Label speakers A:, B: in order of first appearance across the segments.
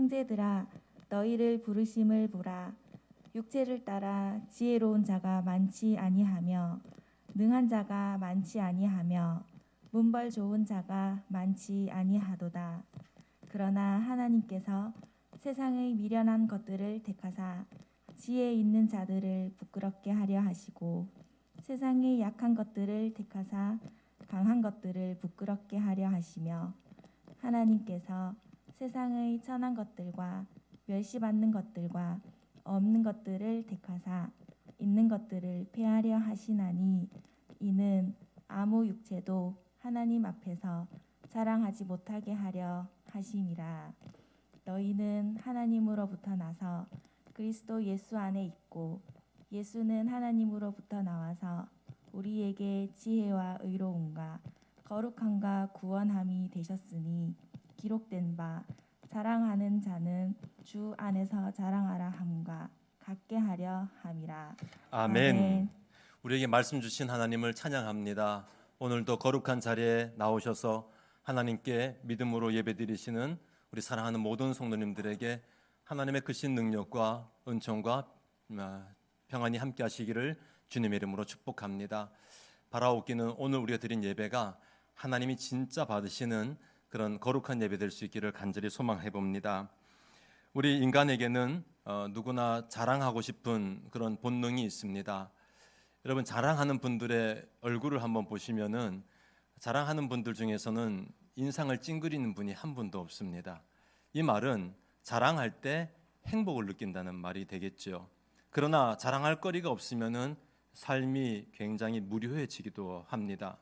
A: 형제들아 너희를 부르심을 보라. 육체를 따라 지혜로운 자가 많지 아니하며 능한 자가 많지 아니하며 문벌 좋은 자가 많지 아니하도다. 그러나 하나님께서 세상의 미련한 것들을 택하사 지혜 있는 자들을 부끄럽게 하려 하시고 세상의 약한 것들을 택하사 강한 것들을 부끄럽게 하려 하시며 하나님께서 세상의 천한 것들과 멸시받는 것들과 없는 것들을 택하사 있는 것들을 폐하려 하시나니 이는 아무 육체도 하나님 앞에서 자랑하지 못하게 하려 하심이라. 너희는 하나님으로부터 나서 그리스도 예수 안에 있고 예수는 하나님으로부터 나와서 우리에게 지혜와 의로움과 거룩함과 구원함이 되셨으니 기록된 바 자랑하는 자는 주 안에서 자랑하라 함과 같게 하려 함이라.
B: 아멘. 우리에게 말씀 주신 하나님을 찬양합니다. 오늘도 거룩한 자리에 나오셔서 하나님께 믿음으로 예배드리시는 우리 사랑하는 모든 성도님들에게 하나님의 크신 능력과 은총과 평안이 함께 하시기를 주님의 이름으로 축복합니다. 바라옵기는 오늘 우리가 드린 예배가 하나님이 진짜 받으시는 그런 거룩한 예배 될 수 있기를 간절히 소망해 봅니다. 우리 인간에게는 누구나 자랑하고 싶은 그런 본능이 있습니다. 여러분, 자랑하는 분들의 얼굴을 한번 보시면은 자랑하는 분들 중에서는 인상을 찡그리는 분이 한 분도 없습니다. 이 말은 자랑할 때 행복을 느낀다는 말이 되겠죠. 그러나 자랑할 거리가 없으면은 삶이 굉장히 무료해지기도 합니다.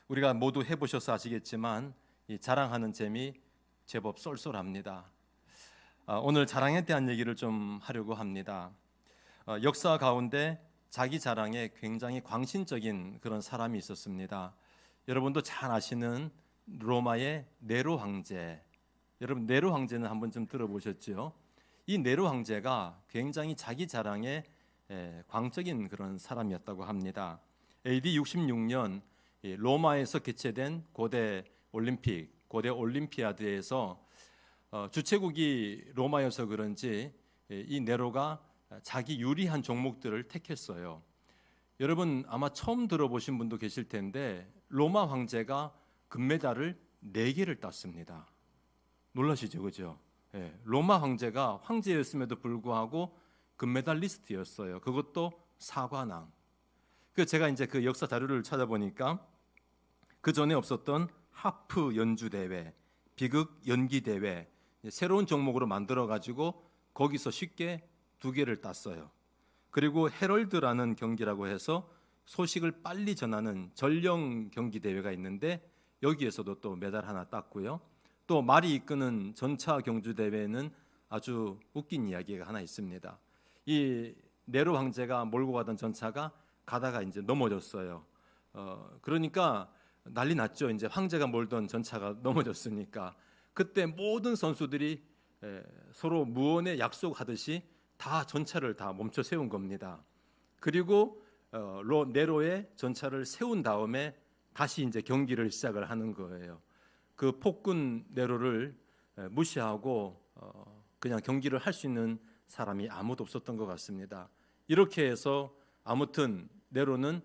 B: 우리가 모두 해보셔서 아시겠지만 이 자랑하는 재미 제법 쏠쏠합니다. 오늘 자랑에 대한 얘기를 좀 하려고 합니다. 역사 가운데 자기 자랑에 굉장히 광신적인 그런 사람이 있었습니다. 여러분도 잘 아시는 로마의 네로 황제. 여러분, 네로 황제는 한번 좀 들어보셨죠? 이 네로 황제가 굉장히 자기 자랑에 광적인 그런 사람이었다고 합니다. AD 66년 로마에서 개최된 고대 올림픽, 고대 올림피아드에서 주최국이 로마여서 그런지 이 네로가 자기 유리한 종목들을 택했어요. 여러분 아마 처음 들어보신 분도 계실 텐데 로마 황제가 금메달을 4개를 땄습니다. 놀라시죠, 그죠? 로마 황제가 황제였음에도 불구하고 금메달리스트였어요. 그것도 사관왕. 제가 이제 그 역사 자료를 찾아보니까 그 전에 없었던 하프 연주 대회, 비극 연기 대회, 새로운 종목으로 만들어 가지고 거기서 쉽게 2개를 땄어요. 그리고 헤럴드라는 경기라고 해서 소식을 빨리 전하는 전령 경기 대회가 있는데 여기에서도 또 메달 하나 땄고요. 또 말이 이끄는 전차 경주 대회는 아주 웃긴 이야기가 하나 있습니다. 이 네로 황제가 몰고 가던 전차가 가다가 이제 넘어졌어요. 그러니까 난리 났죠. 이제 황제가 몰던 전차가 넘어졌으니까 그때 모든 선수들이 서로 무언의 약속하듯이 다 전차를 다 멈춰 세운 겁니다. 그리고 네로의 전차를 세운 다음에 다시 이제 경기를 시작을 하는 거예요. 그 폭군 네로를 무시하고 그냥 경기를 할 수 있는 사람이 아무도 없었던 것 같습니다. 이렇게 해서 아무튼 네로는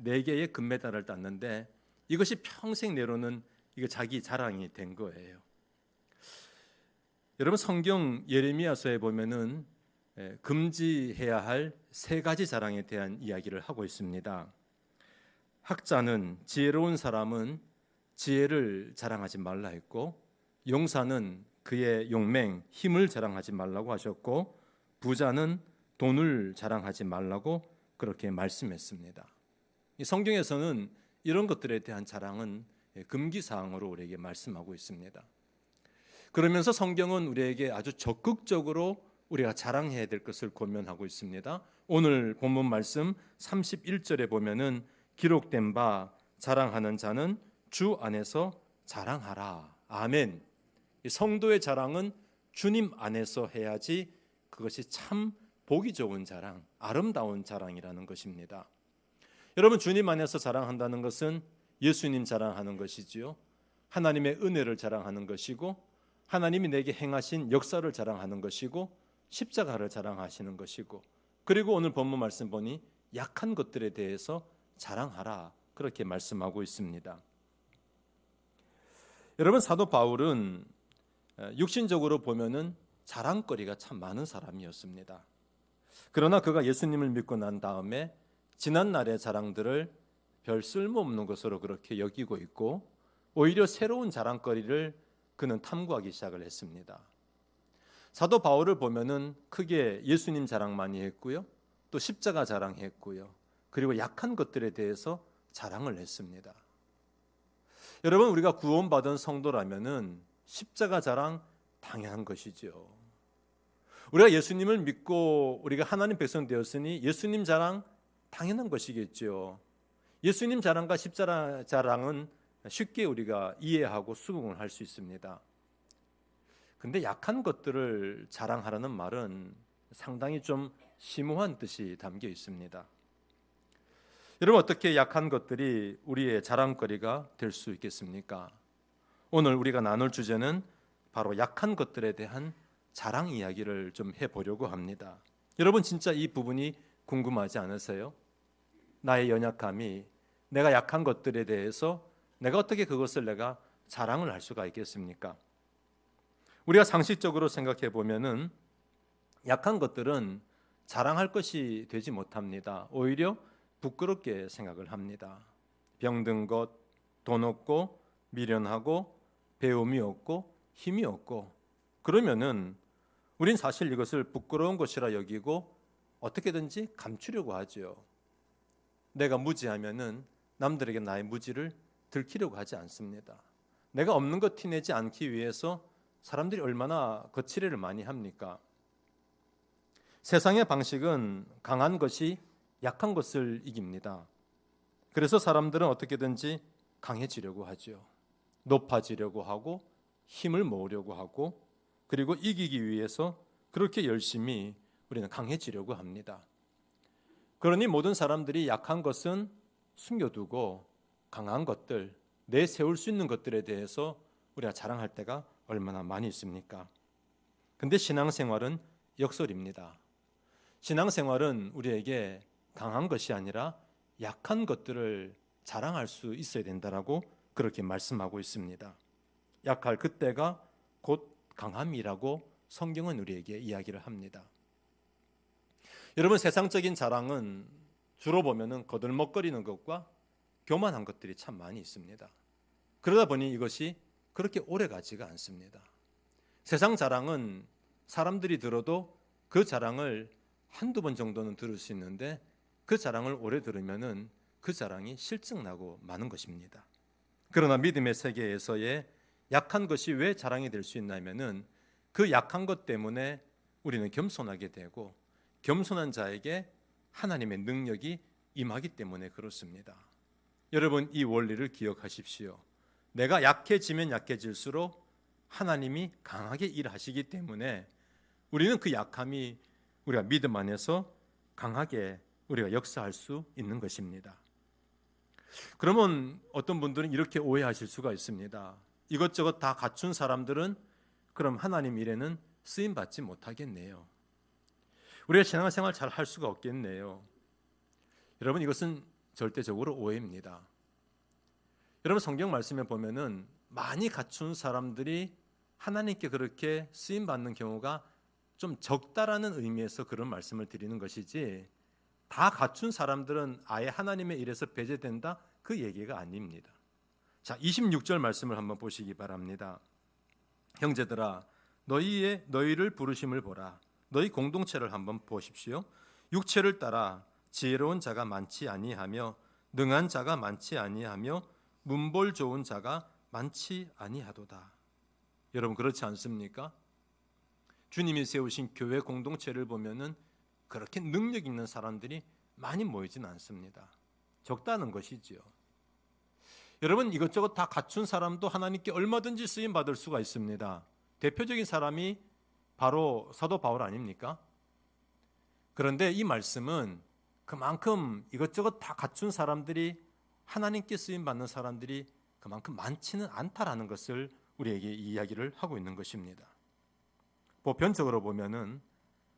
B: 4개의 금메달을 땄는데 이것이 평생 네로는 이거 자기 자랑이 된 거예요. 여러분, 성경 예레미야서에 보면은 금지해야 할 3가지 자랑에 대한 이야기를 하고 있습니다. 학자는 지혜로운 사람은 지혜를 자랑하지 말라 했고, 용사는 그의 용맹, 힘을 자랑하지 말라고 하셨고, 부자는 돈을 자랑하지 말라고 그렇게 말씀했습니다. 이 성경에서는 이런 것들에 대한 자랑은 금기사항으로 우리에게 말씀하고 있습니다. 그러면서 성경은 우리에게 아주 적극적으로 우리가 자랑해야 될 것을 권면하고 있습니다. 오늘 본문 말씀 31절에 보면은 기록된 바 자랑하는 자는 주 안에서 자랑하라. 아멘. 성도의 자랑은 주님 안에서 해야지 그것이 참 보기 좋은 자랑, 아름다운 자랑이라는 것입니다. 여러분, 주님 안에서 자랑한다는 것은 예수님 자랑하는 것이지요. 하나님의 은혜를 자랑하는 것이고 하나님이 내게 행하신 역사를 자랑하는 것이고 십자가를 자랑하시는 것이고, 그리고 오늘 본문 말씀 보니 약한 것들에 대해서 자랑하라, 그렇게 말씀하고 있습니다. 여러분, 사도 바울은 육신적으로 보면은 자랑거리가 참 많은 사람이었습니다. 그러나 그가 예수님을 믿고 난 다음에 지난 날의 자랑들을 별 쓸모없는 것으로 그렇게 여기고 있고, 오히려 새로운 자랑거리를 그는 탐구하기 시작을 했습니다. 사도 바울을 보면은 크게 예수님 자랑 많이 했고요, 또 십자가 자랑했고요, 그리고 약한 것들에 대해서 자랑을 했습니다. 여러분, 우리가 구원받은 성도라면은 십자가 자랑 당연한 것이죠. 우리가 예수님을 믿고 우리가 하나님 백성 되었으니 예수님 자랑 당연한 것이겠죠. 예수님 자랑과 십자가 자랑은 쉽게 우리가 이해하고 수긍을 할 수 있습니다. 근데 약한 것들을 자랑하라는 말은 상당히 좀 심오한 뜻이 담겨 있습니다. 여러분, 어떻게 약한 것들이 우리의 자랑거리가 될 수 있겠습니까? 오늘 우리가 나눌 주제는 바로 약한 것들에 대한 자랑 이야기를 좀 해보려고 합니다. 여러분, 진짜 이 부분이 궁금하지 않으세요? 나의 연약함이, 내가 약한 것들에 대해서 내가 어떻게 그것을 내가 자랑을 할 수가 있겠습니까? 우리가 상식적으로 생각해 보면은 약한 것들은 자랑할 것이 되지 못합니다. 오히려 부끄럽게 생각을 합니다. 병든 것, 돈 없고 미련하고 배움이 없고 힘이 없고, 그러면은 우린 사실 이것을 부끄러운 것이라 여기고 어떻게든지 감추려고 하죠. 내가 무지하면은 남들에게 나의 무지를 들키려고 하지 않습니다. 내가 없는 것 티내지 않기 위해서 사람들이 얼마나 거칠애를 많이 합니까? 세상의 방식은 강한 것이 약한 것을 이깁니다. 그래서 사람들은 어떻게든지 강해지려고 하죠. 높아지려고 하고 힘을 모으려고 하고, 그리고 이기기 위해서 그렇게 열심히 우리는 강해지려고 합니다. 그러니 모든 사람들이 약한 것은 숨겨두고 강한 것들, 내세울 수 있는 것들에 대해서 우리가 자랑할 때가 얼마나 많이 있습니까? 근데 신앙생활은 역설입니다. 신앙생활은 우리에게 강한 것이 아니라 약한 것들을 자랑할 수 있어야 된다라고 그렇게 말씀하고 있습니다. 약할 그때가 곧 강함이라고 성경은 우리에게 이야기를 합니다. 여러분, 세상적인 자랑은 주로 보면은 거들먹거리는 것과 교만한 것들이 참 많이 있습니다. 그러다 보니 이것이 그렇게 오래 가지가 않습니다. 세상 자랑은 사람들이 들어도 그 자랑을 한두 번 정도는 들을 수 있는데, 그 자랑을 오래 들으면은 그 자랑이 실증나고 마는 것입니다. 그러나 믿음의 세계에서의 약한 것이 왜 자랑이 될 수 있냐면은 그 약한 것 때문에 우리는 겸손하게 되고, 겸손한 자에게 하나님의 능력이 임하기 때문에 그렇습니다. 여러분, 이 원리를 기억하십시오. 내가 약해지면 약해질수록 하나님이 강하게 일하시기 때문에 우리는 그 약함이 우리가 믿음 안에서 강하게 우리가 역사할 수 있는 것입니다. 그러면 어떤 분들은 이렇게 오해하실 수가 있습니다. 이것저것 다 갖춘 사람들은 그럼 하나님 일에는 쓰임 받지 못하겠네요. 우리가 신앙생활 잘 할 수가 없겠네요. 여러분, 이것은 절대적으로 오해입니다. 여러분, 성경 말씀에 보면은 많이 갖춘 사람들이 하나님께 그렇게 쓰임 받는 경우가 좀 적다라는 의미에서 그런 말씀을 드리는 것이지, 다 갖춘 사람들은 아예 하나님의 일에서 배제된다, 그 얘기가 아닙니다. 자, 26절 말씀을 한번 보시기 바랍니다. 형제들아, 너희를 부르심을 보라. 너희 공동체를 한번 보십시오. 육체를 따라 지혜로운 자가 많지 아니하며 능한 자가 많지 아니하며 문벌 좋은 자가 많지 아니하도다. 여러분, 그렇지 않습니까? 주님이 세우신 교회 공동체를 보면은 그렇게 능력 있는 사람들이 많이 모이지는 않습니다. 적다는 것이지요. 여러분, 이것저것 다 갖춘 사람도 하나님께 얼마든지 쓰임 받을 수가 있습니다. 대표적인 사람이 바로 사도 바울 아닙니까? 그런데 이 말씀은 그만큼 이것저것 다 갖춘 사람들이, 하나님께 쓰임 받는 사람들이 그만큼 많지는 않다라는 것을 우리에게 이야기를 하고 있는 것입니다. 보편적으로 보면은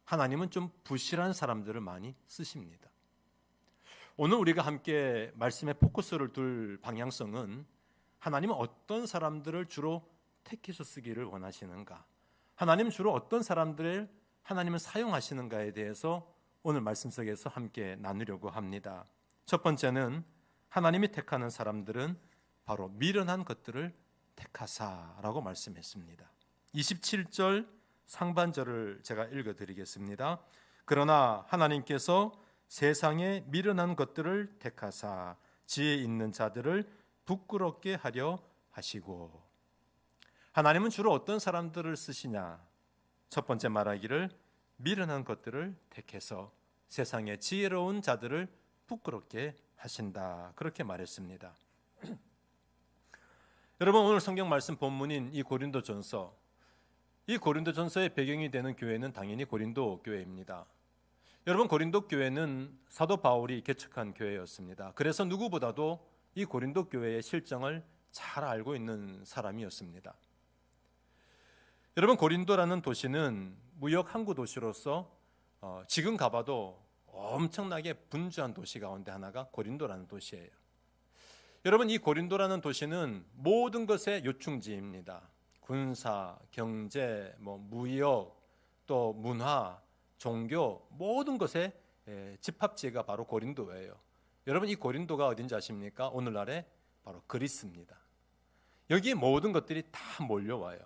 B: 하나님은 좀 부실한 사람들을 많이 쓰십니다. 오늘 우리가 함께 말씀에 포커스를 둘 방향성은 하나님은 어떤 사람들을 주로 택해서 쓰기를 원하시는가, 하나님은 주로 어떤 사람들을 하나님은 사용하시는가에 대해서 오늘 말씀 속에서 함께 나누려고 합니다. 첫 번째는 하나님이 택하는 사람들은 바로 미련한 것들을 택하사라고 말씀했습니다. 27절 상반절을 제가 읽어드리겠습니다. 그러나 하나님께서 세상에 미련한 것들을 택하사 지혜 있는 자들을 부끄럽게 하려 하시고. 하나님은 주로 어떤 사람들을 쓰시냐? 첫 번째 말하기를 미련한 것들을 택해서 세상에 지혜로운 자들을 부끄럽게 하신다, 그렇게 말했습니다. 여러분, 오늘 성경 말씀 본문인 이 고린도전서, 이 고린도전서의 배경이 되는 교회는 당연히 고린도 교회입니다. 여러분, 고린도 교회는 사도 바울이 개척한 교회였습니다. 그래서 누구보다도 이 고린도 교회의 실정을 잘 알고 있는 사람이었습니다. 여러분, 고린도라는 도시는 무역 항구 도시로서 지금 가봐도 엄청나게 분주한 도시 가운데 하나가 고린도라는 도시예요. 여러분, 이 고린도라는 도시는 모든 것의 요충지입니다. 군사, 경제, 무역, 또 문화, 종교, 모든 것의 집합지가 바로 고린도예요. 여러분, 이 고린도가 어딘지 아십니까? 오늘날의 바로 그리스입니다. 여기에 모든 것들이 다 몰려와요.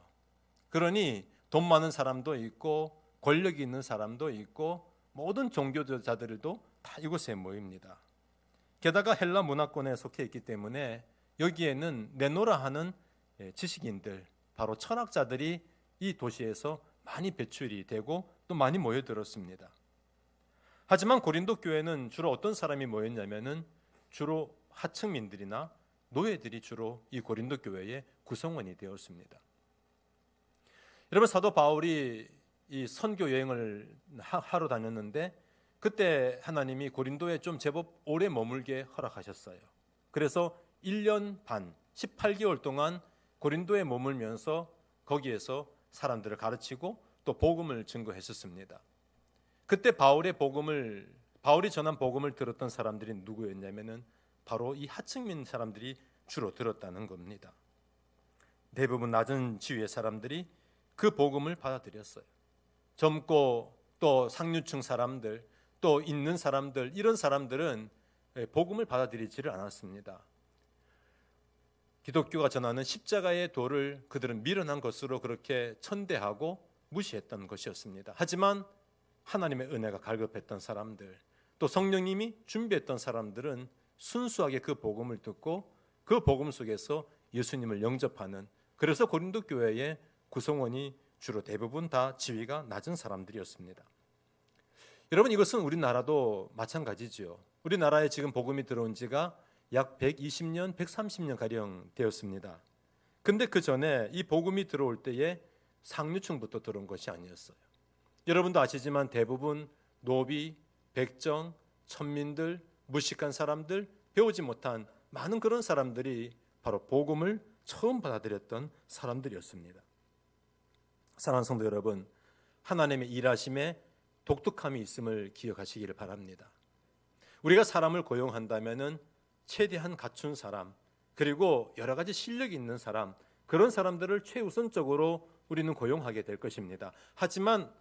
B: 그러니 돈 많은 사람도 있고 권력이 있는 사람도 있고 모든 종교자들도 다 이곳에 모입니다. 게다가 헬라 문화권에 속해 있기 때문에 여기에는 네노라 하는 지식인들, 바로 철학자들이 이 도시에서 많이 배출이 되고 또 많이 모여들었습니다. 하지만 고린도 교회는 주로 어떤 사람이 모였냐면은 주로 하층민들이나 노예들이 주로 이 고린도 교회의 구성원이 되었습니다. 여러분, 사도 바울이 이 선교 여행을 하러 다녔는데 그때 하나님이 고린도에 좀 제법 오래 머물게 허락하셨어요. 그래서 1년 반, 18개월 동안 고린도에 머물면서 거기에서 사람들을 가르치고 또 복음을 증거했었습니다. 그때 바울이 전한 복음을 들었던 사람들이 누구였냐면은 바로 이 하층민 사람들이 주로 들었다는 겁니다. 대부분 낮은 지위의 사람들이 그 복음을 받아들였어요. 젊고 또 상류층 사람들, 또 있는 사람들, 이런 사람들은 복음을 받아들이지를 않았습니다. 기독교가 전하는 십자가의 도를 그들은 미련한 것으로 그렇게 천대하고 무시했던 것이었습니다. 하지만 하나님의 은혜가 갈급했던 사람들, 또 성령님이 준비했던 사람들은 순수하게 그 복음을 듣고 그 복음 속에서 예수님을 영접하는, 그래서 고린도 교회의 구성원이 주로 대부분 다 지위가 낮은 사람들이었습니다. 여러분, 이것은 우리나라도 마찬가지지요. 우리나라에 지금 복음이 들어온 지가 약 120년, 130년 가량 되었습니다. 근데 그 전에 이 복음이 들어올 때에 상류층부터 들어온 것이 아니었어요. 여러분도 아시지만 대부분 노비, 백정, 천민들, 무식한 사람들, 배우지 못한 많은 그런 사람들이 바로 복음을 처음 받아들였던 사람들이었습니다. 사랑하는 성도 여러분, 하나님의 일하심에 독특함이 있음을 기억하시기를 바랍니다. 우리가 사람을 고용한다면은 최대한 갖춘 사람, 그리고 여러 가지 실력이 있는 사람, 그런 사람들을 최우선적으로 우리는 고용하게 될 것입니다. 하지만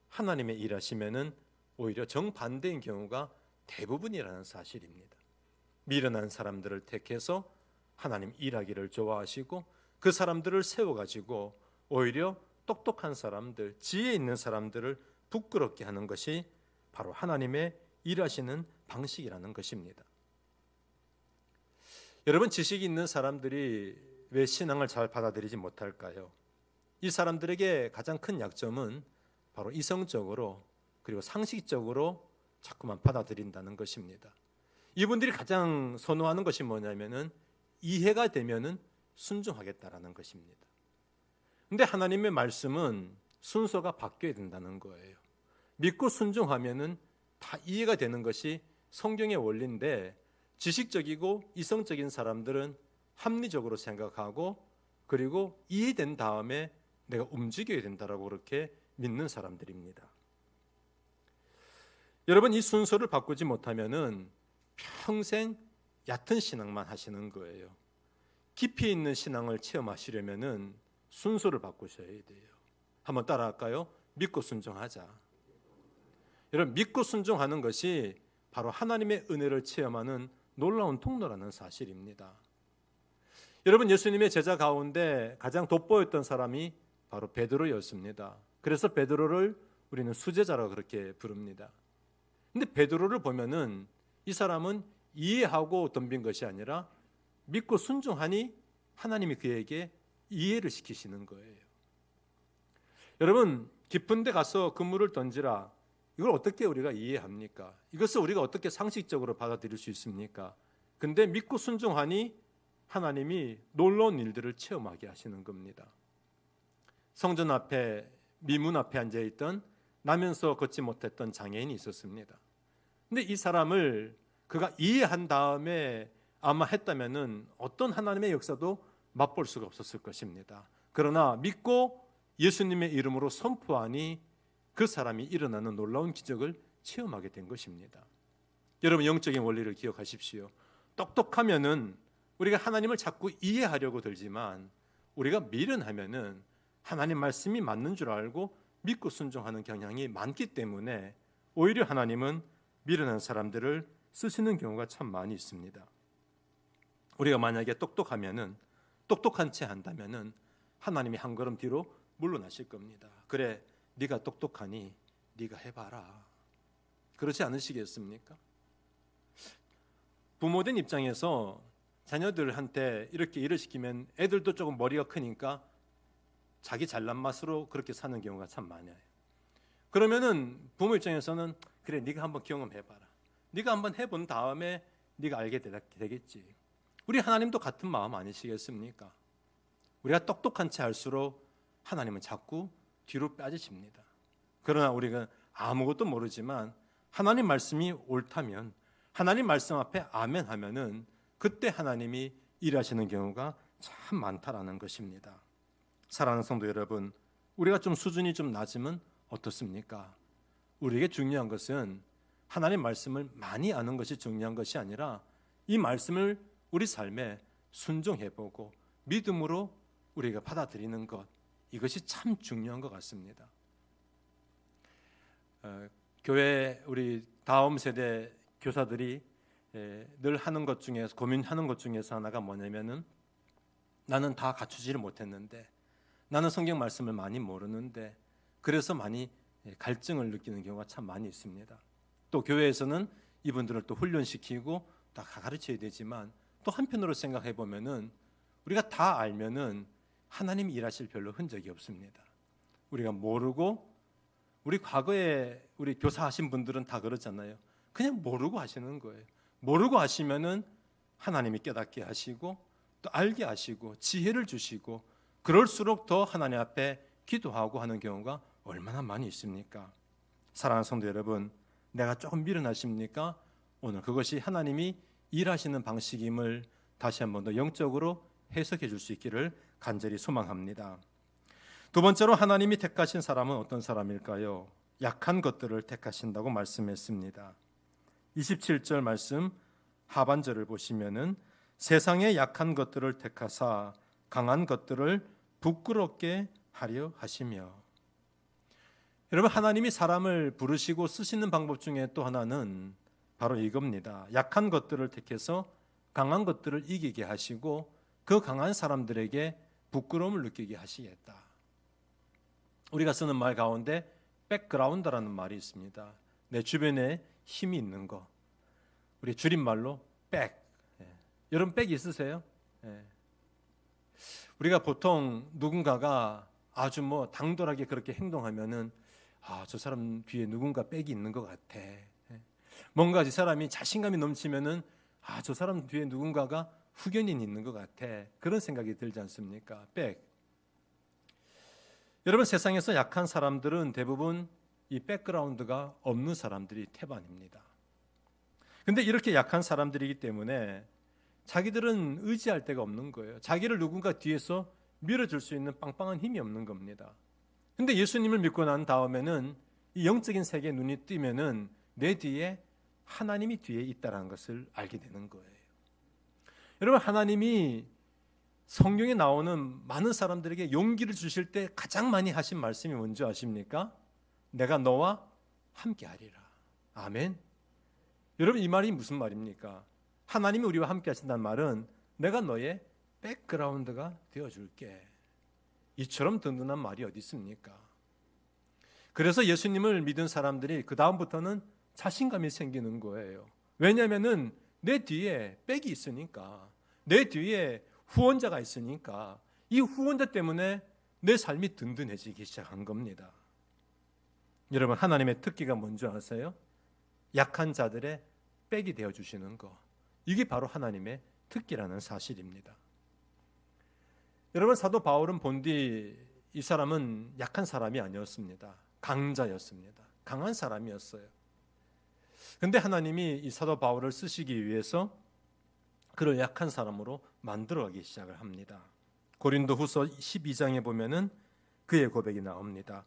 B: 하나님의 일하심에는 오히려 정반대인 경우가 대부분이라는 사실입니다. 미련한 사람들을 택해서 하나님 일하기를 좋아하시고 그 사람들을 세워가지고 오히려 똑똑한 사람들, 지혜 있는 사람들을 부끄럽게 하는 것이 바로 하나님의 일하시는 방식이라는 것입니다. 여러분, 지식이 있는 사람들이 왜 신앙을 잘 받아들이지 못할까요? 이 사람들에게 가장 큰 약점은 바로 이성적으로 그리고 상식적으로 자꾸만 받아들인다는 것입니다. 이분들이 가장 선호하는 것이 뭐냐면은 이해가 되면은 순종하겠다라는 것입니다. 근데 하나님의 말씀은 순서가 바뀌어야 된다는 거예요. 믿고 순종하면은 다 이해가 되는 것이 성경의 원리인데, 지식적이고 이성적인 사람들은 합리적으로 생각하고 그리고 이해된 다음에 내가 움직여야 된다라고 그렇게 믿는 사람들입니다. 여러분, 이 순서를 바꾸지 못하면은 평생 얕은 신앙만 하시는 거예요. 깊이 있는 신앙을 체험하시려면은 순서를 바꾸셔야 돼요. 한번 따라할까요? 믿고 순종하자. 여러분, 믿고 순종하는 것이 바로 하나님의 은혜를 체험하는 놀라운 통로라는 사실입니다. 여러분, 예수님의 제자 가운데 가장 돋보였던 사람이 바로 베드로였습니다. 그래서 베드로를 우리는 수제자라고 그렇게 부릅니다. 근데 베드로를 보면은 이 사람은 이해하고 덤빈 것이 아니라 믿고 순종하니 하나님이 그에게 이해를 시키시는 거예요. 여러분, 깊은 데 가서 그물을 던지라. 이걸 어떻게 우리가 이해합니까? 이것을 우리가 어떻게 상식적으로 받아들일 수 있습니까? 근데 믿고 순종하니 하나님이 놀라운 일들을 체험하게 하시는 겁니다. 성전 앞에, 미문 앞에 앉아있던 나면서 걷지 못했던 장애인이 있었습니다. 근데 이 사람을 그가 이해한 다음에 아마 했다면은 어떤 하나님의 역사도 맛볼 수가 없었을 것입니다. 그러나 믿고 예수님의 이름으로 선포하니 그 사람이 일어나는 놀라운 기적을 체험하게 된 것입니다. 여러분, 영적인 원리를 기억하십시오. 똑똑하면은 우리가 하나님을 자꾸 이해하려고 들지만 우리가 미련하면은 하나님 말씀이 맞는 줄 알고 믿고 순종하는 경향이 많기 때문에 오히려 하나님은 미련한 사람들을 쓰시는 경우가 참 많이 있습니다. 우리가 만약에 똑똑하면은, 똑똑한 채 한다면은 하나님이 한 걸음 뒤로 물러나실 겁니다. 그래, 네가 똑똑하니 네가 해봐라. 그렇지 않으시겠습니까? 부모된 입장에서 자녀들한테 이렇게 일을 시키면 애들도 조금 머리가 크니까 자기 잘난 맛으로 그렇게 사는 경우가 참 많아요. 그러면은 부모 입장에서는 그래, 네가 한번 경험해봐라. 네가 한번 해본 다음에 네가 알게 되겠지. 우리 하나님도 같은 마음 아니시겠습니까? 우리가 똑똑한 채 할수록 하나님은 자꾸 뒤로 빠지십니다. 그러나 우리가 아무것도 모르지만 하나님 말씀이 옳다면, 하나님 말씀 앞에 아멘 하면은 그때 하나님이 일하시는 경우가 참 많다라는 것입니다. 사랑하는 성도 여러분, 우리가 좀 수준이 좀 낮으면 어떻습니까? 우리에게 중요한 것은 하나님 말씀을 많이 아는 것이 중요한 것이 아니라 이 말씀을 우리 삶에 순종해보고 믿음으로 우리가 받아들이는 것, 이것이 참 중요한 것 같습니다. 교회 우리 다음 세대 교사들이 늘 하는 것 중에서, 고민하는 것 중에서 하나가 뭐냐면은 나는 다 갖추지를 못했는데, 나는 성경 말씀을 많이 모르는데, 그래서 많이 갈증을 느끼는 경우가 참 많이 있습니다. 또 교회에서는 이분들을 또 훈련시키고 다 가르쳐야 되지만, 또 한편으로 생각해 보면은 우리가 다 알면은 하나님이 일하실 별로 흔적이 없습니다. 우리가 모르고, 우리 과거에 우리 교사하신 분들은 다 그러잖아요. 그냥 모르고 하시는 거예요. 모르고 하시면은 하나님이 깨닫게 하시고 또 알게 하시고 지혜를 주시고, 그럴수록 더 하나님 앞에 기도하고 하는 경우가 얼마나 많이 있습니까? 사랑하는 성도 여러분, 내가 조금 미련하십니까? 오늘 그것이 하나님이 일하시는 방식임을 다시 한 번 더 영적으로 해석해 줄 수 있기를 간절히 소망합니다. 두 번째로 하나님이 택하신 사람은 어떤 사람일까요? 약한 것들을 택하신다고 말씀했습니다. 27절 말씀 하반절을 보시면은 세상의 약한 것들을 택하사 강한 것들을 부끄럽게 하려 하시며. 여러분, 하나님이 사람을 부르시고 쓰시는 방법 중에 또 하나는 바로 이겁니다. 약한 것들을 택해서 강한 것들을 이기게 하시고 그 강한 사람들에게 부끄러움을 느끼게 하시겠다. 우리가 쓰는 말 가운데 백그라운드라는 말이 있습니다. 내 주변에 힘이 있는 거, 우리 줄임말로 백. 여러분, 백 있으세요? 우리가 보통 누군가가 아주 당돌하게 그렇게 행동하면은 저 사람 뒤에 누군가 백이 있는 것 같아. 뭔가 이 사람이 자신감이 넘치면은 저 사람 뒤에 누군가가 후견인이 있는 것 같아. 그런 생각이 들지 않습니까? 백. 여러분, 세상에서 약한 사람들은 대부분 이 백그라운드가 없는 사람들이 태반입니다. 근데 이렇게 약한 사람들이기 때문에 자기들은 의지할 데가 없는 거예요. 자기를 누군가 뒤에서 밀어줄 수 있는 빵빵한 힘이 없는 겁니다. 근데 예수님을 믿고 난 다음에는 이 영적인 세계에 눈이 뜨면은 내 뒤에 하나님이 뒤에 있다는 것을 알게 되는 거예요. 여러분, 하나님이 성경에 나오는 많은 사람들에게 용기를 주실 때 가장 많이 하신 말씀이 뭔지 아십니까? 내가 너와 함께 하리라. 아멘. 여러분, 이 말이 무슨 말입니까? 하나님이 우리와 함께 하신다는 말은 내가 너의 백그라운드가 되어줄게. 이처럼 든든한 말이 어디 있습니까? 그래서 예수님을 믿은 사람들이 그 다음부터는 자신감이 생기는 거예요. 왜냐하면은 내 뒤에 백이 있으니까, 내 뒤에 후원자가 있으니까, 이 후원자 때문에 내 삶이 든든해지기 시작한 겁니다. 여러분, 하나님의 특기가 뭔지 아세요? 약한 자들의 백이 되어주시는 거. 이게 바로 하나님의 특기라는 사실입니다. 여러분, 사도 바울은 본디 이 사람은 약한 사람이 아니었습니다. 강자였습니다. 강한 사람이었어요. 근데 하나님이 이 사도 바울을 쓰시기 위해서 그를 약한 사람으로 만들어가기 시작을 합니다. 고린도후서 12장에 보면은 그의 고백이 나옵니다.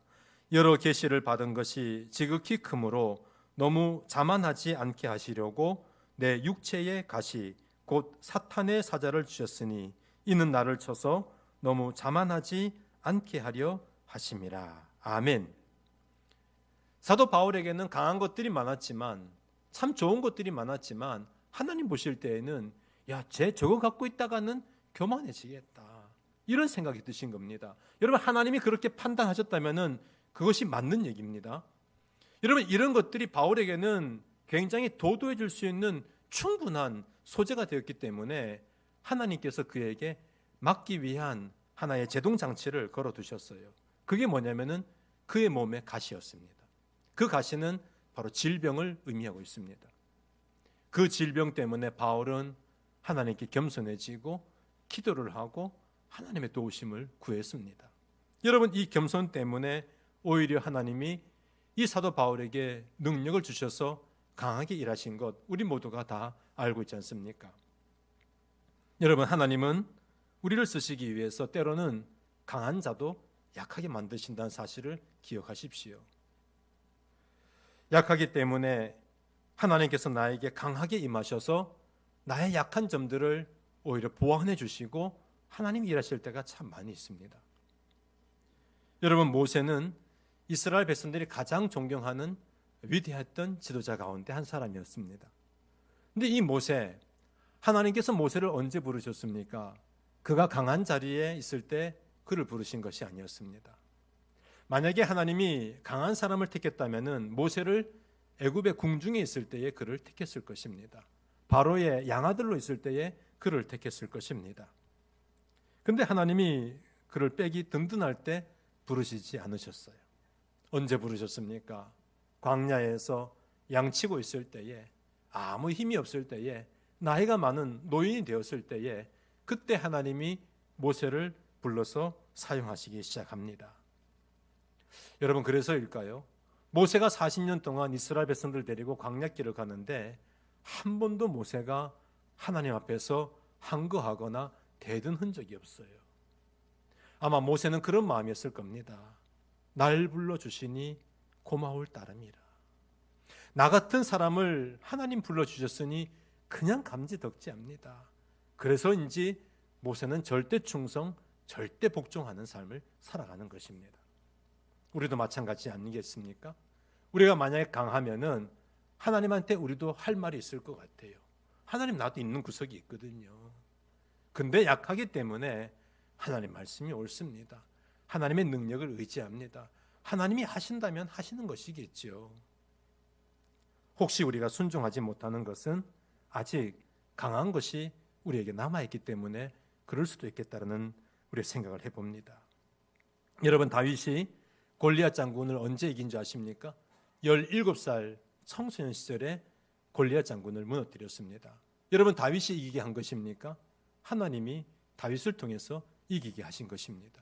B: 여러 계시를 받은 것이 지극히 크므로 너무 자만하지 않게 하시려고 내 육체의 가시 곧 사탄의 사자를 주셨으니 이는 나를 쳐서 너무 자만하지 않게 하려 하심이라. 아멘. 사도 바울에게는 강한 것들이 많았지만, 참 좋은 것들이 많았지만, 하나님 보실 때에는 쟤 저거 갖고 있다가는 교만해지겠다, 이런 생각이 드신 겁니다. 여러분, 하나님이 그렇게 판단하셨다면 그것이 맞는 얘기입니다. 여러분, 이런 것들이 바울에게는 굉장히 도도해 줄 수 있는 충분한 소재가 되었기 때문에 하나님께서 그에게 막기 위한 하나의 제동장치를 걸어두셨어요. 그게 뭐냐면은 그의 몸에 가시였습니다. 그 가시는 바로 질병을 의미하고 있습니다. 그 질병 때문에 바울은 하나님께 겸손해지고 기도를 하고 하나님의 도우심을 구했습니다. 여러분, 이 겸손 때문에 오히려 하나님이 이 사도 바울에게 능력을 주셔서 강하게 일하신 것, 우리 모두가 다 알고 있지 않습니까? 여러분, 하나님은 우리를 쓰시기 위해서 때로는 강한 자도 약하게 만드신다는 사실을 기억하십시오. 약하기 때문에 하나님께서 나에게 강하게 임하셔서 나의 약한 점들을 오히려 보완해 주시고 하나님이 일하실 때가 참 많이 있습니다. 여러분, 모세는 이스라엘 백성들이 가장 존경하는 위대했던 지도자 가운데 한 사람이었습니다. 근데 이 모세, 하나님께서 모세를 언제 부르셨습니까? 그가 강한 자리에 있을 때 그를 부르신 것이 아니었습니다. 만약에 하나님이 강한 사람을 택했다면 모세를 애굽의 궁중에 있을 때에 그를 택했을 것입니다. 바로의 양아들로 있을 때에 그를 택했을 것입니다. 근데 하나님이 그를 빼기 든든할 때 부르시지 않으셨어요. 언제 부르셨습니까? 광야에서 양치고 있을 때에, 아무 힘이 없을 때에, 나이가 많은 노인이 되었을 때에, 그때 하나님이 모세를 불러서 사용하시기 시작합니다. 여러분, 그래서일까요? 모세가 40년 동안 이스라엘 백성들 데리고 광야길을 가는데 한 번도 모세가 하나님 앞에서 항거하거나 대든 흔적이 없어요. 아마 모세는 그런 마음이었을 겁니다. 날 불러주시니 고마울 따름이라. 나 같은 사람을 하나님 불러주셨으니 그냥 감지덕지합니다. 그래서인지 모세는 절대 충성, 절대 복종하는 삶을 살아가는 것입니다. 우리도 마찬가지 아니겠습니까? 우리가 만약에 강하면은 하나님한테 우리도 할 말이 있을 것 같아요. 하나님, 나도 있는 구석이 있거든요. 근데 약하기 때문에 하나님 말씀이 옳습니다. 하나님의 능력을 의지합니다. 하나님이 하신다면 하시는 것이겠죠. 혹시 우리가 순종하지 못하는 것은 아직 강한 것이 우리에게 남아있기 때문에 그럴 수도 있겠다는 우리의 생각을 해봅니다. 여러분, 다윗이 골리앗 장군을 언제 이긴 줄 아십니까? 17살 청소년 시절에 골리앗 장군을 무너뜨렸습니다. 여러분, 다윗이 이기게 한 것입니까? 하나님이 다윗을 통해서 이기게 하신 것입니다.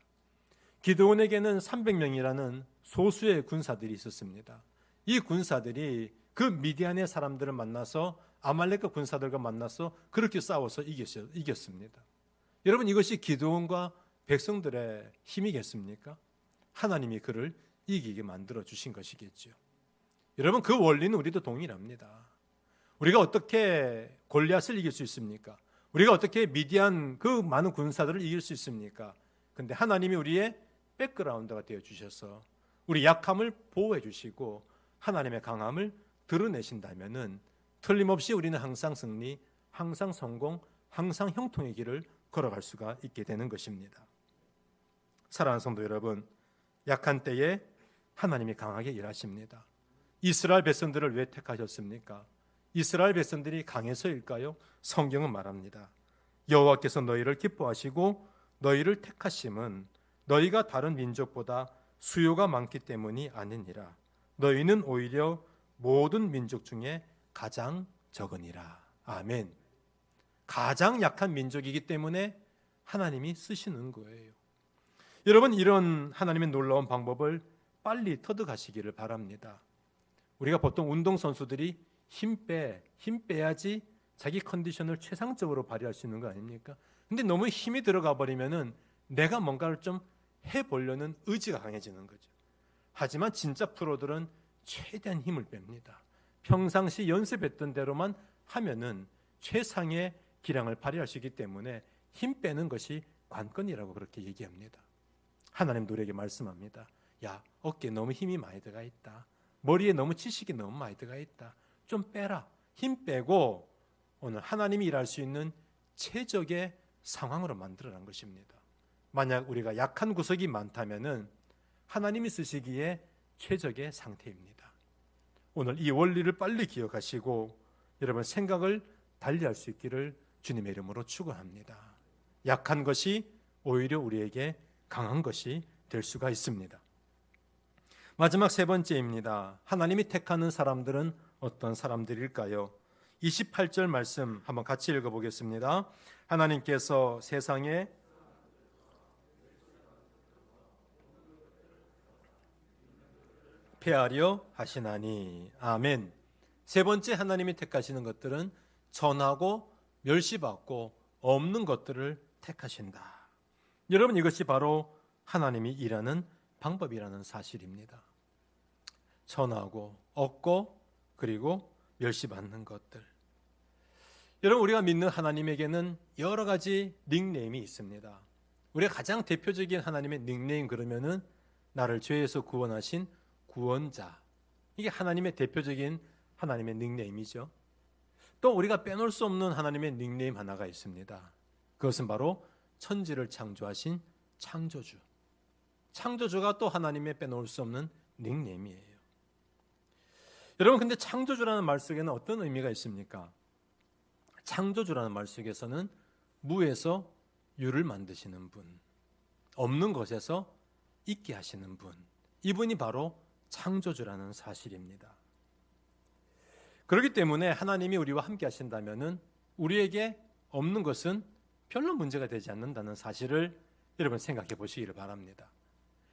B: 기드온에게는 300명이라는 소수의 군사들이 있었습니다. 이 군사들이 그 미디안의 사람들을 만나서 아말렉 군사들과 만나서 그렇게 싸워서 이겼습니다. 여러분, 이것이 기드온과
C: 백성들의 힘이겠습니까? 하나님이 그를 이기게 만들어 주신 것이겠죠. 여러분, 그 원리는 우리도 동일합니다. 우리가 어떻게 골리앗을 이길 수 있습니까? 우리가 어떻게 미디안 그 많은 군사들을 이길 수 있습니까? 근데 하나님이 우리의 백그라운드가 되어 주셔서 우리 약함을 보호해 주시고 하나님의 강함을 드러내신다면은 틀림없이 우리는 항상 승리, 항상 성공, 항상 형통의 길을 걸어갈 수가 있게 되는 것입니다. 사랑하는 성도 여러분, 약한 때에 하나님이 강하게 일하십니다. 이스라엘 백성들을 왜 택하셨습니까? 이스라엘 백성들이 강해서일까요? 성경은 말합니다. 여호와께서 너희를 기뻐하시고 너희를 택하심은 너희가 다른 민족보다 수요가 많기 때문이 아니니라. 너희는 오히려 모든 민족 중에 가장 적으니라. 아멘. 가장 약한 민족이기 때문에 하나님이 쓰시는 거예요. 여러분, 이런 하나님의 놀라운 방법을 빨리 터득하시기를 바랍니다. 우리가 보통 운동선수들이 힘 빼야지 자기 컨디션을 최상적으로 발휘할 수 있는 거 아닙니까? 근데 너무 힘이 들어가 버리면은 내가 뭔가를 좀 해보려는 의지가 강해지는 거죠. 하지만 진짜 프로들은 최대한 힘을 뺍니다. 평상시 연습했던 대로만 하면은 최상의 기량을 발휘할 수 있기 때문에 힘 빼는 것이 관건이라고 그렇게 얘기합니다. 하나님도 우리에게 말씀합니다. 야, 어깨에 너무 힘이 많이 들어가 있다. 머리에 너무 지식이 너무 많이 들어가 있다. 좀 빼라. 힘 빼고 오늘 하나님이 일할 수 있는 최적의 상황으로 만들어낸 것입니다. 만약 우리가 약한 구석이 많다면은 하나님이 쓰시기에 최적의 상태입니다. 오늘 이 원리를 빨리 기억하시고 여러분 생각을 달리할 수 있기를 주님의 이름으로 축원합니다. 약한 것이 오히려 우리에게 강한 것이 될 수가 있습니다. 마지막 세 번째입니다. 하나님이 택하는 사람들은 어떤 사람들일까요? 28절 말씀 한번 같이 읽어보겠습니다. 하나님께서 세상에 폐하려 하시나니. 아멘. 세 번째 하나님이 택하시는 것들은 전하고 멸시받고 없는 것들을 택하신다. 여러분, 이것이 바로 하나님이 일하는 방법이라는 사실입니다. 전하고 없고 그리고 멸시받는 것들. 여러분, 우리가 믿는 하나님에게는 여러 가지 닉네임이 있습니다. 우리가 가장 대표적인 하나님의 닉네임 그러면은 나를 죄에서 구원하신 구원자. 이게 하나님의 대표적인 하나님의 닉네임이죠. 또 우리가 빼놓을 수 없는 하나님의 닉네임 하나가 있습니다. 그것은 바로 천지를 창조하신 창조주. 창조주가 또 하나님의 빼놓을 수 없는 닉네임이에요. 여러분, 근데 창조주라는 말 속에는 어떤 의미가 있습니까? 창조주라는 말 속에서는 무에서 유를 만드시는 분, 없는 것에서 있게 하시는 분, 이분이 바로 창조주라는 사실입니다. 그렇기 때문에 하나님이 우리와 함께 하신다면은 우리에게 없는 것은 별로 문제가 되지 않는다는 사실을 여러분 생각해 보시기를 바랍니다.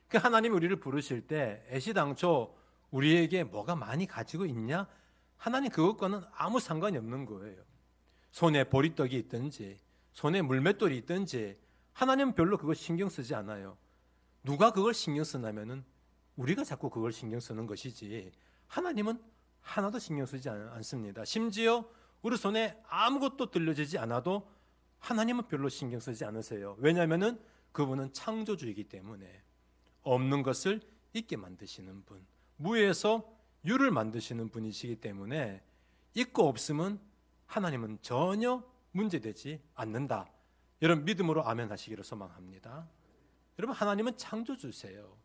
C: 그 하나님이 우리를 부르실 때 애시당초 우리에게 뭐가 많이 가지고 있냐? 하나님 그것과는 아무 상관이 없는 거예요. 손에 보리떡이 있든지 손에 물맷돌이 있든지 하나님은 별로 그거 신경 쓰지 않아요. 누가 그걸 신경 쓰냐면은 우리가 자꾸 그걸 신경 쓰는 것이지 하나님은 하나도 신경 쓰지 않습니다. 심지어 우리 손에 아무것도 들려지지 않아도 하나님은 별로 신경 쓰지 않으세요. 왜냐하면은 그분은 창조주이기 때문에 없는 것을 있게 만드시는 분, 무에서 유를 만드시는 분이시기 때문에 있고 없음은 하나님은 전혀 문제되지 않는다. 여러분 믿음으로 아멘 하시기를 소망합니다. 여러분, 하나님은 창조주세요.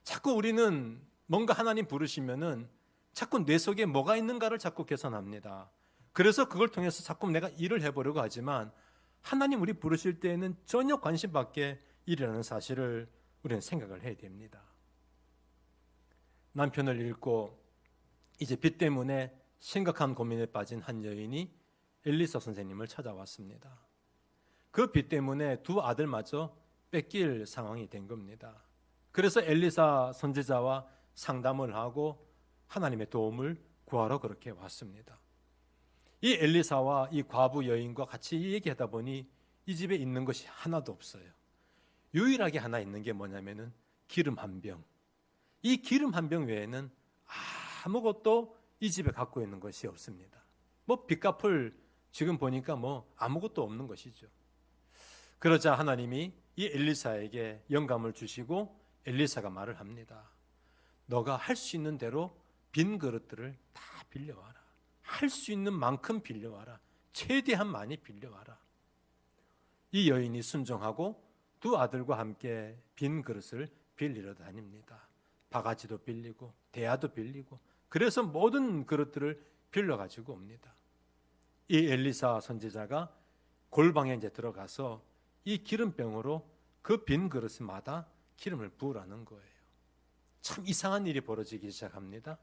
C: 자꾸 우리는 뭔가 하나님 부르시면은 자꾸 내 속에 뭐가 있는가를 자꾸 계산합니다. 그래서 그걸 통해서 자꾸 내가 일을 해보려고 하지만 하나님 우리 부르실 때에는 전혀 관심 밖에 일이라는 사실을 우리는 생각을 해야 됩니다. 남편을 잃고 이제 빚 때문에 심각한 고민에 빠진 한 여인이 엘리사 선생님을 찾아왔습니다. 그 빚 때문에 두 아들마저 뺏길 상황이 된 겁니다. 그래서 엘리사 선지자와 상담을 하고 하나님의 도움을 구하러 그렇게 왔습니다. 이 엘리사와 이 과부 여인과 같이 얘기하다 보니 이 집에 있는 것이 하나도 없어요. 유일하게 하나 있는 게 뭐냐면은 기름 한 병. 이 기름 한 병 외에는 아무것도 이 집에 갖고 있는 것이 없습니다. 뭐 빚 갚을 지금 보니까 뭐 아무것도 없는 것이죠. 그러자 하나님이 이 엘리사에게 영감을 주시고 엘리사가 말을 합니다. 너가 할 수 있는 대로 빈 그릇들을 다 빌려와라. 할 수 있는 만큼 빌려와라. 최대한 많이 빌려와라. 이 여인이 순종하고 두 아들과 함께 빈 그릇을 빌리러 다닙니다. 바가지도 빌리고 대야도 빌리고 그래서 모든 그릇들을 빌려가지고 옵니다. 이 엘리사 선지자가 골방에 이제 들어가서 이 기름병으로 그 빈 그릇마다 기름을 부으라는 거예요. 참 이상한 일이 벌어지기 시작합니다.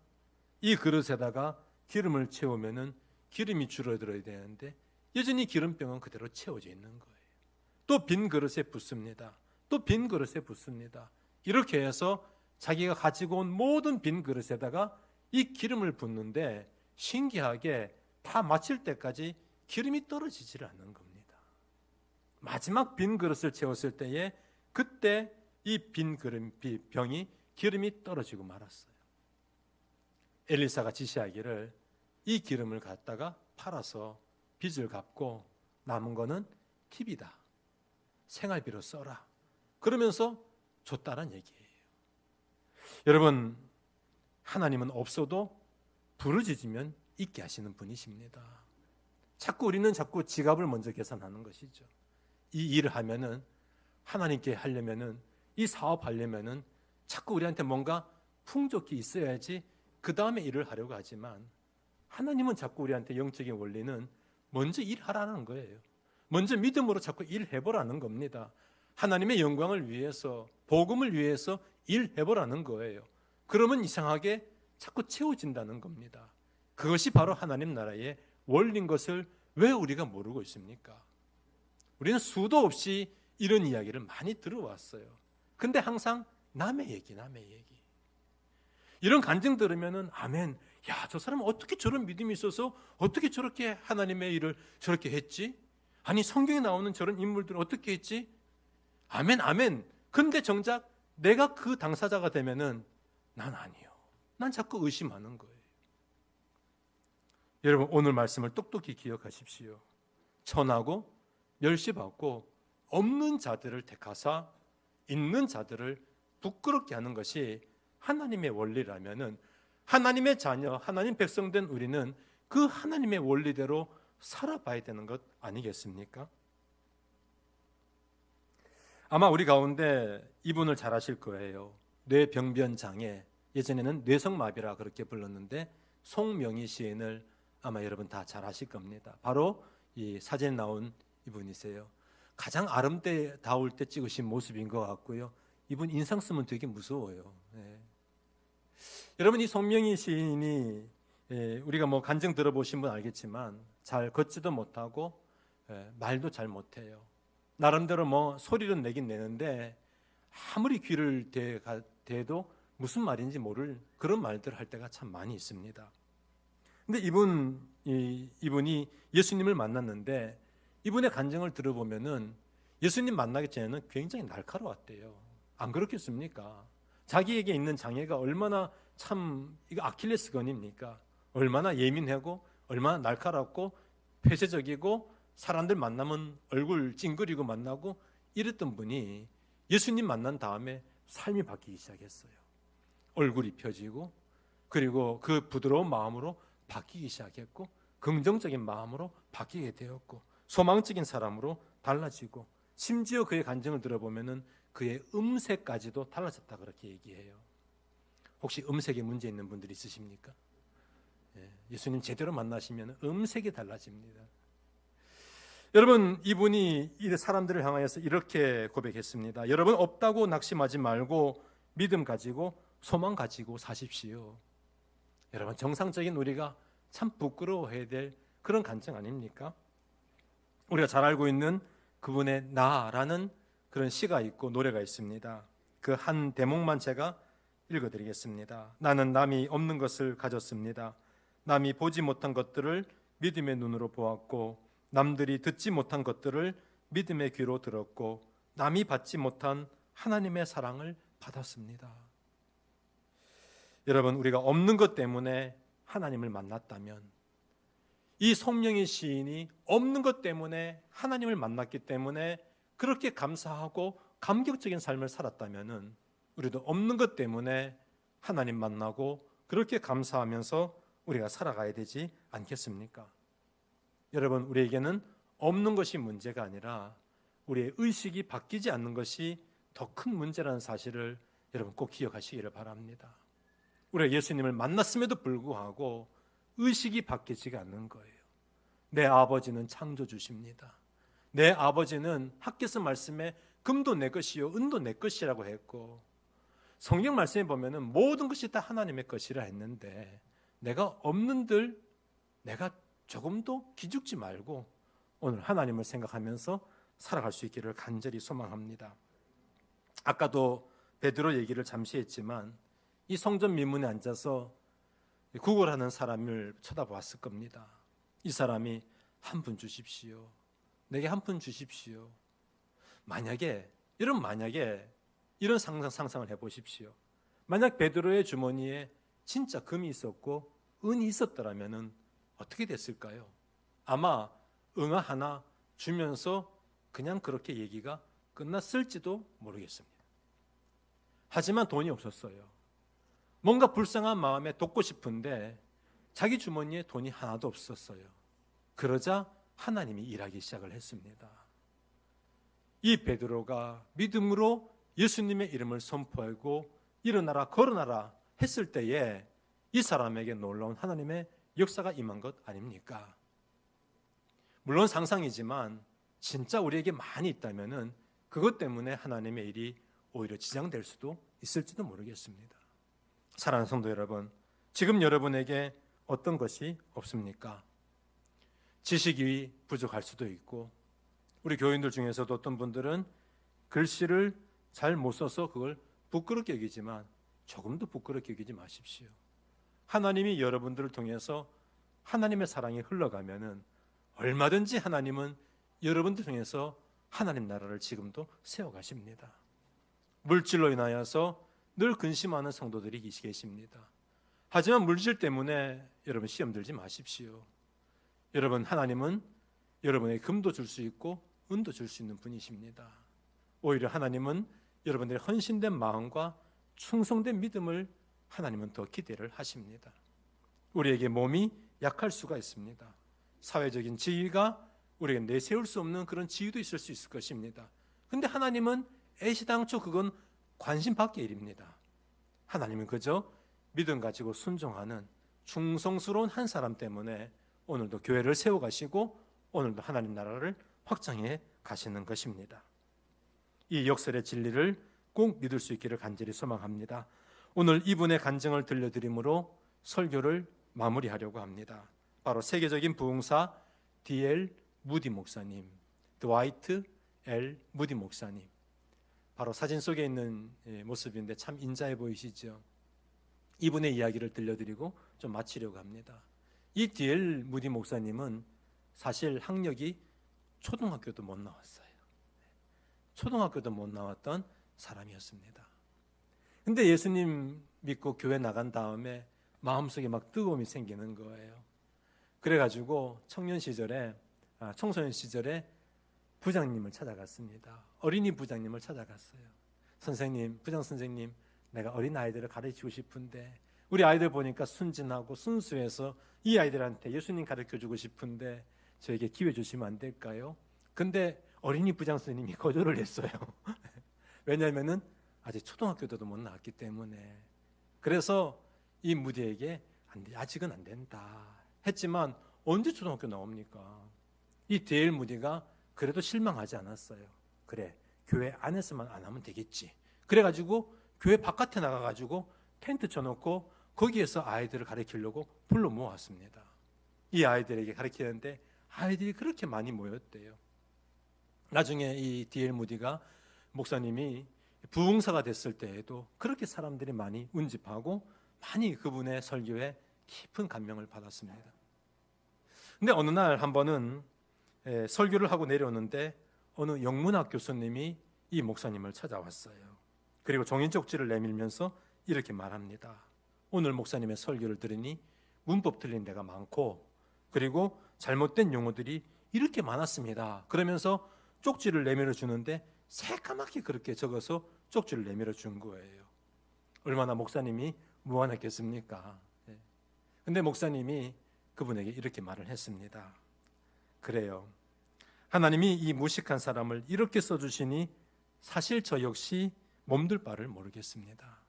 C: 이 그릇에다가 기름을 채우면은 기름이 줄어들어야 되는데 여전히 기름병은 그대로 채워져 있는 거예요. 또 빈 그릇에 붓습니다. 또 빈 그릇에 붓습니다. 이렇게 해서 자기가 가지고 온 모든 빈 그릇에다가 이 기름을 붓는데 신기하게 다 마칠 때까지 기름이 떨어지질 않는 겁니다. 마지막 빈 그릇을 채웠을 때에 그때 이 빈 병이 기름이 떨어지고 말았어요. 엘리사가 지시하기를 이 기름을 갖다가 팔아서 빚을 갚고 남은 거는 팁이다. 생활비로 써라. 그러면서 줬다는 얘기예요. 여러분, 하나님은 없어도 부르짖으면 있게 하시는 분이십니다. 우리는 자꾸 지갑을 먼저 계산하는 것이죠. 이 일을 하면은 하나님께 하려면은 이 사업 하려면은 자꾸 우리한테 뭔가 풍족이 있어야지 그 다음에 일을 하려고 하지만 하나님은 자꾸 우리한테 영적인 원리는 먼저 일하라는 거예요. 먼저 믿음으로 자꾸 일해보라는 겁니다. 하나님의 영광을 위해서 복음을 위해서 일해보라는 거예요. 그러면 이상하게 자꾸 채워진다는 겁니다. 그것이 바로 하나님 나라의 원리인 것을 왜 우리가 모르고 있습니까? 우리는 수도 없이 이런 이야기를 많이 들어왔어요. 근데 항상 남의 얘기. 이런 간증 들으면은 아멘. 야, 저 사람은 어떻게 저런 믿음이 있어서 어떻게 저렇게 하나님의 일을 저렇게 했지? 아니, 성경에 나오는 저런 인물들은 어떻게 했지? 아멘. 근데 정작 내가 그 당사자가 되면은 난 아니요. 난 자꾸 의심하는 거예요. 여러분, 오늘 말씀을 똑똑히 기억하십시오. 천하고 멸시받고 없는 자들을 택하사 있는 자들을 부끄럽게 하는 것이 하나님의 원리라면은 하나님의 자녀, 하나님 백성된 우리는 그 하나님의 원리대로 살아봐야 되는 것 아니겠습니까? 아마 우리 가운데 이분을 잘 아실 거예요. 뇌병변 장애, 예전에는 뇌성마비라 그렇게 불렀는데 송명희 시인을 아마 여러분 다 잘 아실 겁니다. 바로 이 사진에 나온 이분이세요. 가장 아름다울 때 찍으신 모습인 것 같고요. 이분 인상 쓰면 되게 무서워요. 네. 여러분, 이 송명희 시인이 우리가 뭐 간증 들어보신 분 알겠지만 잘 걷지도 못하고 말도 잘 못해요. 나름대로 뭐 소리를 내긴 내는데 아무리 귀를 대도 무슨 말인지 모를 그런 말들을 할 때가 참 많이 있습니다. 근데 이분이 예수님을 만났는데 이분의 간증을 들어보면은 예수님 만나기 전에는 굉장히 날카로웠대요. 안 그렇겠습니까? 자기에게 있는 장애가 얼마나 참 이거 아킬레스건입니까? 얼마나 예민하고 얼마나 날카롭고 폐쇄적이고 사람들 만나면 얼굴 찡그리고 만나고 이랬던 분이 예수님 만난 다음에 삶이 바뀌기 시작했어요. 얼굴이 펴지고 그리고 그 부드러운 마음으로 바뀌기 시작했고 긍정적인 마음으로 바뀌게 되었고 소망적인 사람으로 달라지고 심지어 그의 간증을 들어보면은 그의 음색까지도 달라졌다 그렇게 얘기해요. 혹시 음색에 문제 있는 분들 있으십니까? 예수님 제대로 만나시면 음색이 달라집니다. 여러분, 이분이 사람들을 향하여서 이렇게 고백했습니다. 여러분, 없다고 낙심하지 말고 믿음 가지고 소망 가지고 사십시오. 여러분, 정상적인 우리가 참 부끄러워해야 될 그런 간증 아닙니까? 우리가 잘 알고 있는 그분의 나라는 그런 시가 있고 노래가 있습니다. 그 한 대목만 제가 읽어드리겠습니다. 나는 남이 없는 것을 가졌습니다. 남이 보지 못한 것들을 믿음의 눈으로 보았고 남들이 듣지 못한 것들을 믿음의 귀로 들었고 남이 받지 못한 하나님의 사랑을 받았습니다. 여러분, 우리가 없는 것 때문에 하나님을 만났다면, 이 송명의 시인이 없는 것 때문에 하나님을 만났기 때문에 그렇게 감사하고 감격적인 삶을 살았다면, 우리도 없는 것 때문에 하나님 만나고 그렇게 감사하면서 우리가 살아가야 되지 않겠습니까? 여러분, 우리에게는 없는 것이 문제가 아니라 우리의 의식이 바뀌지 않는 것이 더 큰 문제라는 사실을 여러분 꼭 기억하시기를 바랍니다. 우리가 예수님을 만났음에도 불구하고 의식이 바뀌지가 않는 거예요. 내 아버지는 창조주십니다. 내 아버지는 학개서 말씀에 금도 내 것이요 은도 내 것이라고 했고, 성경 말씀에 보면은 모든 것이 다 하나님의 것이라 했는데, 내가 없는들 내가 조금도 기죽지 말고 오늘 하나님을 생각하면서 살아갈 수 있기를 간절히 소망합니다. 아까도 베드로 얘기를 잠시 했지만, 이 성전 미문에 앉아서 구걸하는 사람을 쳐다보았을 겁니다. 이 사람이 한 푼 주십시오, 내게 한 푼 주십시오. 만약에 이런 상상을 해보십시오. 만약 베드로의 주머니에 진짜 금이 있었고 은이 있었더라면 어떻게 됐을까요? 아마 응아 하나 주면서 그냥 그렇게 얘기가 끝났을지도 모르겠습니다. 하지만 돈이 없었어요. 뭔가 불쌍한 마음에 돕고 싶은데 자기 주머니에 돈이 하나도 없었어요. 그러자 하나님이 일하기 시작을 했습니다. 이 베드로가 믿음으로 예수님의 이름을 선포하고 일어나라 걸어나라 했을 때에 이 사람에게 놀라운 하나님의 역사가 임한 것 아닙니까? 물론 상상이지만 진짜 우리에게 많이 있다면은 그것 때문에 하나님의 일이 오히려 지장될 수도 있을지도 모르겠습니다. 사랑하는 성도 여러분, 지금 여러분에게 어떤 것이 없습니까? 지식이 부족할 수도 있고, 우리 교인들 중에서도 어떤 분들은 글씨를 잘 못 써서 그걸 부끄럽게 여기지만 조금도 부끄럽게 여기지 마십시오. 하나님이 여러분들을 통해서 하나님의 사랑이 흘러가면은 얼마든지 하나님은 여러분들 통해서 하나님 나라를 지금도 세워가십니다. 물질로 인하여서 늘 근심하는 성도들이 계십니다. 하지만 물질 때문에 여러분 시험 들지 마십시오. 여러분, 하나님은 여러분에게 금도 줄 수 있고 은도 줄 수 있는 분이십니다. 오히려 하나님은 여러분들의 헌신된 마음과 충성된 믿음을 하나님은 더 기대를 하십니다. 우리에게 몸이 약할 수가 있습니다. 사회적인 지위가 우리에게 내세울 수 없는 그런 지위도 있을 수 있을 것입니다. 그런데 하나님은 애시당초 그건 관심 밖의 일입니다. 하나님은 그저 믿음 가지고 순종하는 충성스러운 한 사람 때문에 오늘도 교회를 세워가시고 오늘도 하나님 나라를 확장해 가시는 것입니다. 이 역설의 진리를 꼭 믿을 수 있기를 간절히 소망합니다. 오늘 이분의 간증을 들려드림으로 설교를 마무리하려고 합니다. 바로 세계적인 부흥사 D.L. 무디 목사님, 드와이트 L. 무디 목사님, 바로 사진 속에 있는 모습인데 참 인자해 보이시죠? 이분의 이야기를 들려드리고 좀 마치려고 합니다. 이 D.L. 무디 목사님은 사실 학력이 초등학교도 못 나왔어요. 초등학교도 못 나왔던 사람이었습니다. 근데 예수님 믿고 교회 나간 다음에 마음속에 막 뜨거움이 생기는 거예요. 그래가지고 청소년 시절에 부장님을 찾아갔습니다. 어린이 부장님을 찾아갔어요. 선생님, 부장 선생님, 내가 어린 아이들을 가르치고 싶은데 우리 아이들 보니까 순진하고 순수해서 이 아이들한테 예수님 가르쳐주고 싶은데 저에게 기회 주시면 안 될까요? 근데 어린이 부장 선생님이 거절을 했어요. 왜냐하면은 아직 초등학교도 못 나왔기 때문에. 그래서 이 무디에게 아직은 안 된다 했지만 언제 초등학교 나옵니까? 이 D.L. 무디가 그래도 실망하지 않았어요. 그래, 교회 안에서만 안 하면 되겠지. 그래가지고 교회 바깥에 나가가지고 텐트 쳐놓고 거기에서 아이들을 가르치려고 불러 모았습니다. 이 아이들에게 가르치는데 아이들이 그렇게 많이 모였대요. 나중에 이 D.L. 무디가 목사님이 부흥사가 됐을 때에도 그렇게 사람들이 많이 운집하고 많이 그분의 설교에 깊은 감명을 받았습니다. 근데 어느 날 한 번은 설교를 하고 내려오는데 어느 영문학 교수님이 이 목사님을 찾아왔어요. 그리고 종이 쪽지를 내밀면서 이렇게 말합니다. 오늘 목사님의 설교를 들으니 문법 틀린 데가 많고 그리고 잘못된 용어들이 이렇게 많았습니다. 그러면서 쪽지를 내밀어 주는데 새까맣게 그렇게 적어서 쪽지를 내밀어 준 거예요. 얼마나 목사님이 무안했겠습니까? 근데 목사님이 그분에게 이렇게 말을 했습니다. 그래요. 하나님이 이 무식한 사람을 이렇게 써주시니 사실 저 역시 몸둘 바를 모르겠습니다.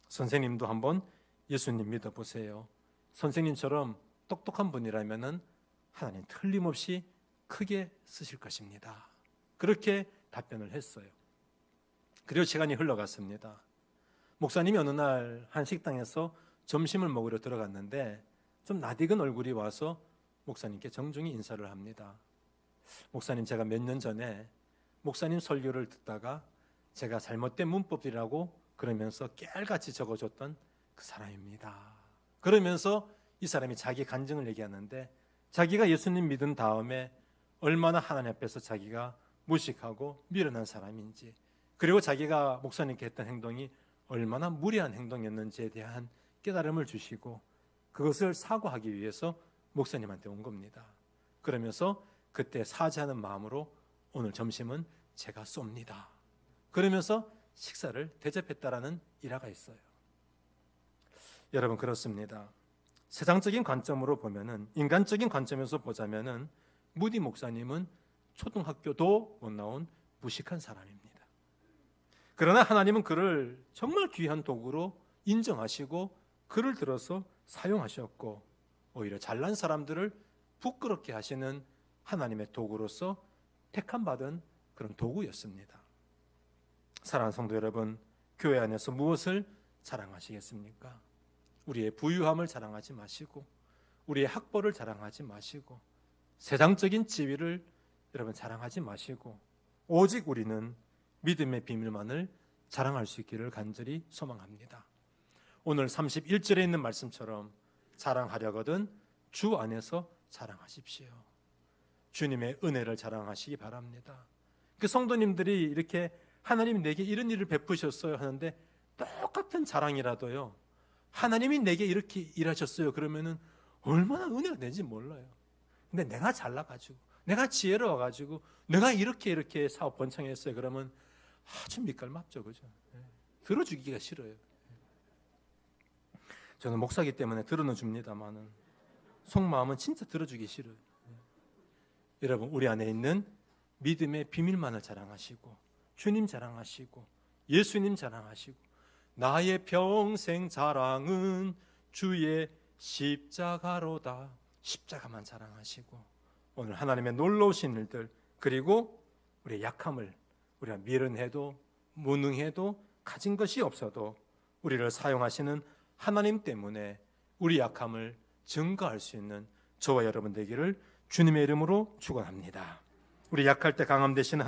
C: 선생님도 한번 예수님 믿어보세요. 선생님처럼 똑똑한 분이라면 하나님 틀림없이 크게 쓰실 것입니다. 그렇게 답변을 했어요. 그리고 시간이 흘러갔습니다. 목사님이 어느 날 한 식당에서 점심을 먹으러 들어갔는데 좀 낯익은 얼굴이 와서 목사님께 정중히 인사를 합니다. 목사님, 제가 몇 년 전에 목사님 설교를 듣다가 제가 잘못된 문법이라고 그러면서 깨알같이 적어줬던 그 사람입니다. 그러면서 이 사람이 자기 간증을 얘기하는데 자기가 예수님 믿은 다음에 얼마나 하나님 앞에서 자기가 무식하고 미련한 사람인지, 그리고 자기가 목사님께 했던 행동이 얼마나 무례한 행동이었는지에 대한 깨달음을 주시고 그것을 사과하기 위해서 목사님한테 온 겁니다. 그러면서 그때 사죄하는 마음으로 오늘 점심은 제가 쏩니다. 그러면서 식사를 대접했다라는 일화가 있어요. 여러분, 그렇습니다. 세상적인 관점으로 보면은, 인간적인 관점에서 보자면은 무디 목사님은 초등학교도 못 나온 무식한 사람입니다. 그러나 하나님은 그를 정말 귀한 도구로 인정하시고 그를 들어서 사용하셨고 오히려 잘난 사람들을 부끄럽게 하시는 하나님의 도구로서 택함받은 그런 도구였습니다. 사랑하는 성도 여러분, 교회 안에서 무엇을 자랑하시겠습니까? 우리의 부유함을 자랑하지 마시고 우리의 학벌을 자랑하지 마시고 세상적인 지위를 여러분 자랑하지 마시고 오직 우리는 믿음의 비밀만을 자랑할 수 있기를 간절히 소망합니다. 오늘 31절에 있는 말씀처럼 자랑하려거든 주 안에서 자랑하십시오. 주님의 은혜를 자랑하시기 바랍니다. 그 성도님들이 이렇게 하나님이 내게 이런 일을 베푸셨어요 하는데 똑같은 자랑이라도요, 하나님이 내게 이렇게 일하셨어요 그러면은 얼마나 은혜가 되는지 몰라요. 근데 내가 잘나가지고 내가 지혜로워가지고 내가 이렇게 사업 번창했어요 그러면 아주 밑깔맞죠, 그죠? 들어주기가 싫어요. 저는 목사기 때문에 들어는 줍니다만은 속마음은 진짜 들어주기 싫어요. 여러분, 우리 안에 있는 믿음의 비밀만을 자랑하시고 주님 자랑하시고 예수님 자랑하시고 나의 평생 자랑은 주의 십자가로다. 십자가만 자랑하시고 오늘 하나님의 놀라우신 일들, 그리고 우리의 약함을, 우리가 미련해도 무능해도 가진 것이 없어도 우리를 사용하시는 하나님 때문에 우리 약함을 증거할 수 있는 저와 여러분 되기를 주님의 이름으로 축원합니다. 우리 약할 때 강함 되시는